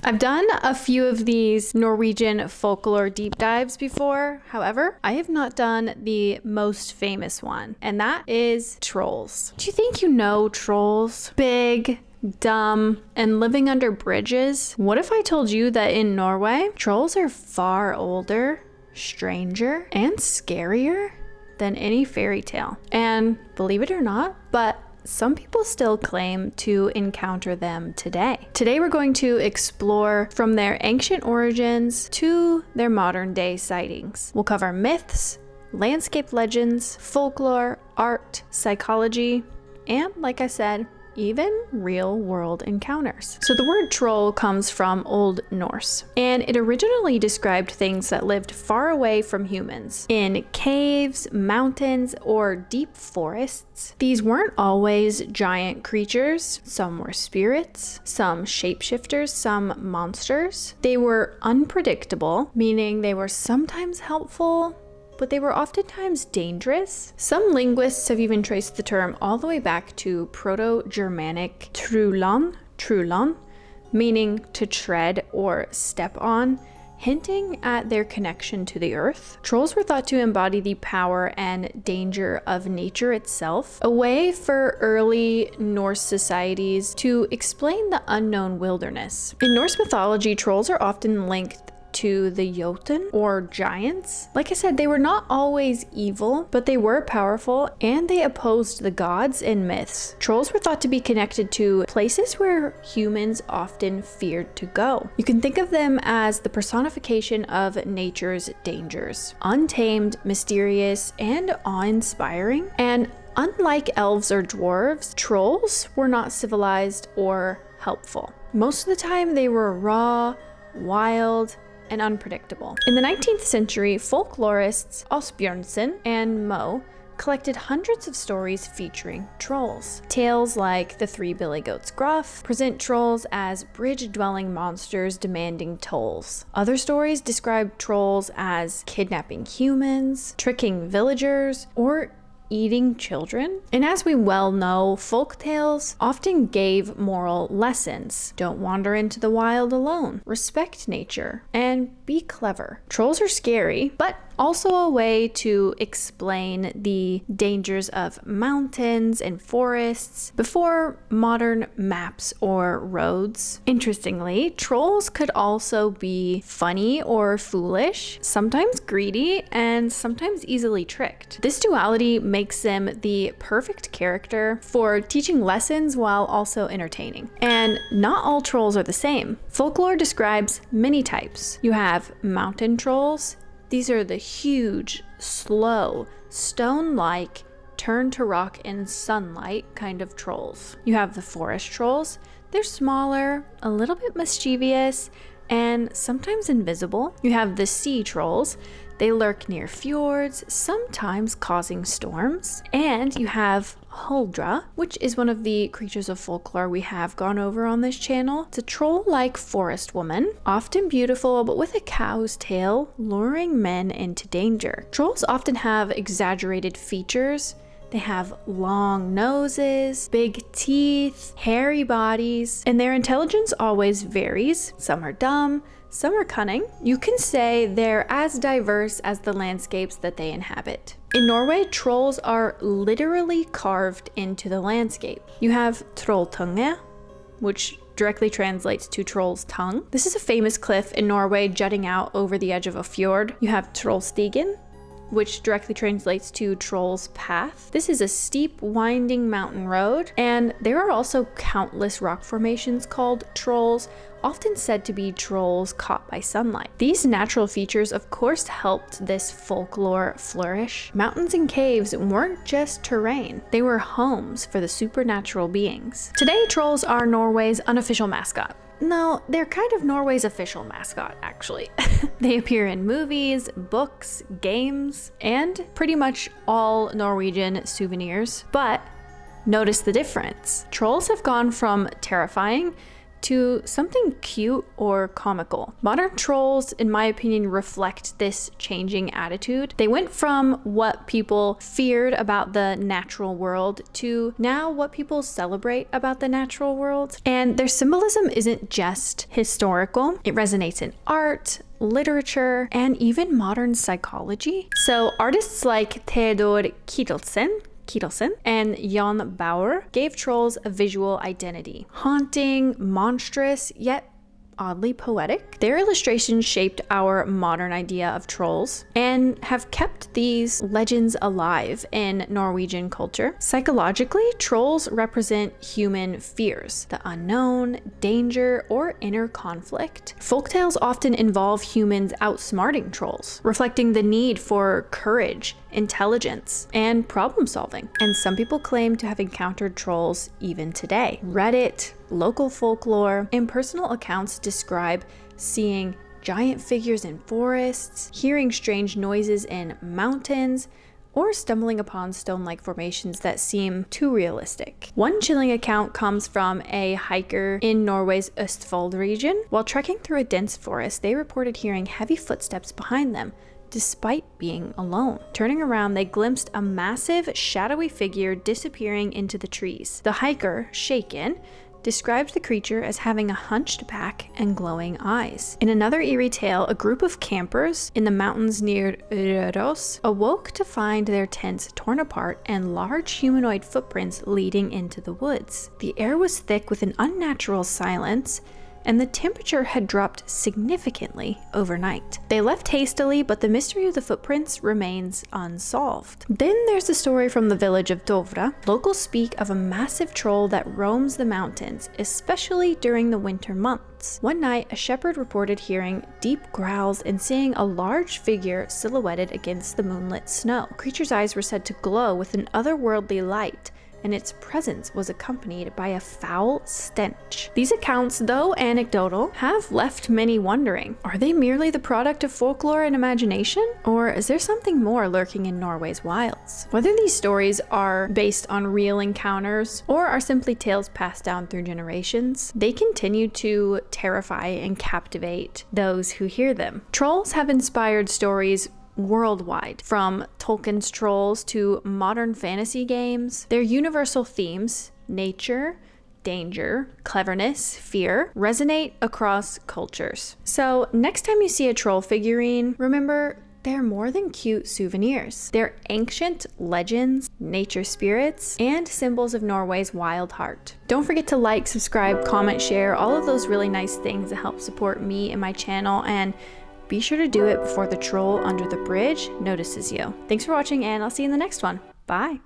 I've done a few of these Norwegian folklore deep dives before. However, I have not done the most famous one, and that is trolls. Do you think you know trolls? Big, dumb, and living under bridges? What if I told you that in Norway, trolls are far older, stranger, and scarier than any fairy tale? And believe it or not, but some people still claim to encounter them today. Today we're going to explore from their ancient origins to their modern day sightings. We'll cover myths, landscape legends, folklore, art, psychology, and like I said, even real world encounters. So the word troll comes from Old Norse, and it originally described things that lived far away from humans in caves, mountains, or deep forests. These weren't always giant creatures. Some were spirits, some shapeshifters, some monsters. They were unpredictable, meaning they were sometimes helpful, but they were oftentimes dangerous. Some linguists have even traced the term all the way back to Proto-Germanic trullan, meaning to tread or step on, hinting at their connection to the earth. Trolls were thought to embody the power and danger of nature itself, a way for early Norse societies to explain the unknown wilderness. In Norse mythology, trolls are often linked to the Jotun or giants. Like I said, they were not always evil, but they were powerful and they opposed the gods in myths. Trolls were thought to be connected to places where humans often feared to go. You can think of them as the personification of nature's dangers, untamed, mysterious, and awe-inspiring. And unlike elves or dwarves, trolls were not civilized or helpful. Most of the time they were raw, wild, and unpredictable. In the 19th century, folklorists Asbjørnsen and Moe collected hundreds of stories featuring trolls. Tales like The Three Billy Goats Gruff present trolls as bridge-dwelling monsters demanding tolls. Other stories describe trolls as kidnapping humans, tricking villagers, or eating children. And as we well know, folk tales often gave moral lessons. Don't wander into the wild alone. Respect nature and be clever. Trolls are scary, but also a way to explain the dangers of mountains and forests before modern maps or roads. Interestingly, trolls could also be funny or foolish, sometimes greedy, and sometimes easily tricked. This duality makes them the perfect character for teaching lessons while also entertaining. And not all trolls are the same. Folklore describes many types. You have mountain trolls. These are the huge, slow, stone-like, turn to rock in sunlight kind of trolls. You have the forest trolls. They're smaller, a little bit mischievous, and sometimes invisible. You have the sea trolls. They lurk near fjords, sometimes causing storms. And you have Huldra, which is one of the creatures of folklore we have gone over on this channel. It's a troll-like forest woman, often beautiful, but with a cow's tail, luring men into danger. Trolls often have exaggerated features. They have long noses, big teeth, hairy bodies, and their intelligence always varies. Some are dumb, some are cunning. You can say they're as diverse as the landscapes that they inhabit. In Norway, trolls are literally carved into the landscape. You have Trolltunge, which directly translates to troll's tongue. This is a famous cliff in Norway jutting out over the edge of a fjord. You have Trollstigen, which directly translates to Troll's Path. This is a steep, winding mountain road, and there are also countless rock formations called trolls, often said to be trolls caught by sunlight. These natural features, of course, helped this folklore flourish. Mountains and caves weren't just terrain, they were homes for the supernatural beings. Today, trolls are Norway's unofficial mascot. No, they're kind of Norway's official mascot, actually. They appear in movies, books, games, and pretty much all Norwegian souvenirs. But notice the difference. Trolls have gone from terrifying to something cute or comical. Modern trolls, in my opinion, reflect this changing attitude. They went from what people feared about the natural world to now what people celebrate about the natural world. And their symbolism isn't just historical, it resonates in art, literature, and even modern psychology. So artists like Theodor Kittelsen and Jan Bauer gave trolls a visual identity. Haunting, monstrous, yet oddly poetic. Their illustrations shaped our modern idea of trolls and have kept these legends alive in Norwegian culture. Psychologically, trolls represent human fears, the unknown, danger, or inner conflict. Folktales often involve humans outsmarting trolls, reflecting the need for courage, intelligence, and problem solving. And some people claim to have encountered trolls even today. Reddit, local folklore, and personal accounts describe seeing giant figures in forests, hearing strange noises in mountains, or stumbling upon stone-like formations that seem too realistic. One chilling account comes from a hiker in Norway's Østfold region. While trekking through a dense forest, they reported hearing heavy footsteps behind them, despite being alone. Turning around, they glimpsed a massive, shadowy figure disappearing into the trees. The hiker, shaken, described the creature as having a hunched back and glowing eyes. In another eerie tale, a group of campers in the mountains near Røros awoke to find their tents torn apart and large humanoid footprints leading into the woods. The air was thick with an unnatural silence, and the temperature had dropped significantly overnight. They left hastily, but the mystery of the footprints remains unsolved. Then there's the story from the village of Dovra. Locals speak of a massive troll that roams the mountains, especially during the winter months. One night, a shepherd reported hearing deep growls and seeing a large figure silhouetted against the moonlit snow. The creature's eyes were said to glow with an otherworldly light, and its presence was accompanied by a foul stench. These accounts, though anecdotal, have left many wondering, are they merely the product of folklore and imagination? Or is there something more lurking in Norway's wilds? Whether these stories are based on real encounters or are simply tales passed down through generations, they continue to terrify and captivate those who hear them. Trolls have inspired stories worldwide, from Tolkien's trolls to modern fantasy games. Their universal themes, nature, danger, cleverness, fear, resonate across cultures. So next time you see a troll figurine, remember they're more than cute souvenirs. They're ancient legends, nature spirits, and symbols of Norway's wild heart. Don't forget to like, subscribe, comment, share, all of those really nice things that help support me and my channel, and be sure to do it before the troll under the bridge notices you. Thanks for watching, and I'll see you in the next one. Bye.